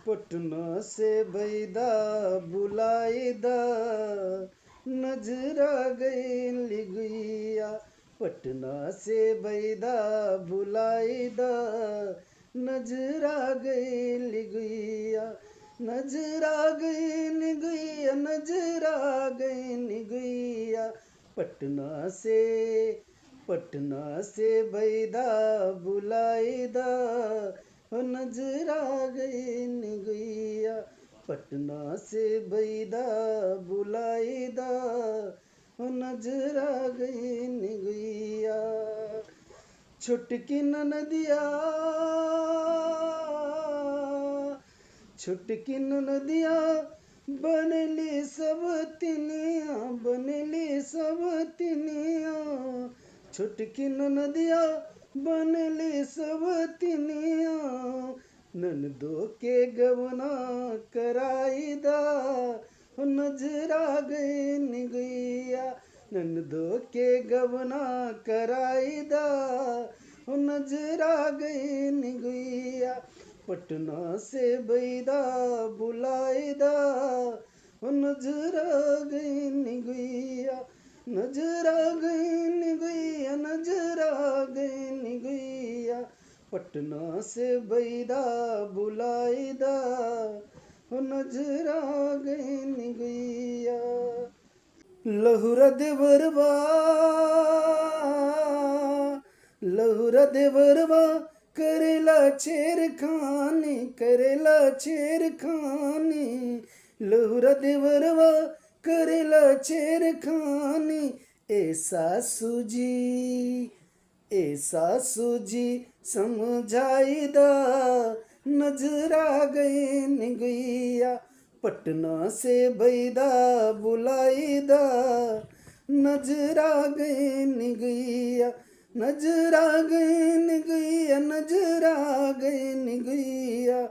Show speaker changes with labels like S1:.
S1: पटना से बैदा बुलाईदा नजरा गई लिगुइया। पटना से बैदा बुलाईदा नजरा गई लिगुइया। नजरा गई निगुइया नजरा गई निगुइया। पटना से बैदा बुलाईदा नजरा गई निगुइया। पटना से बैदा बुलाईदा नजरा गई निगुइया। छुटकी नदिया छुटकी नदिया बनली सब तिनिया बनली सब तिनिया। छुटकी नदिया बनली सब तिनिया। ननदो के गवना कराईदा नजरा गई निगुइया। ननदो के गवना कराईदा नजरा गई निगुइया। पटना से बैदा बुलाईदा नजरा गई निगुइया। नजरा गई निगुइया नजरा गई निगुइया। पटना से बैदा बुलाईदा नजरा गई निगुइया। लहुरा देवरवा करेला छेड़खानी करेला छेड़खानी। लहुरा देवरवा करेला छेड़खानी। ए सासू जी समझाईदा नजरा गई निगुइया। पटना से बैदा बुलाईदा नजरा गई निगुइया। नजरा गई निगुइया नजरा गई निगुइया।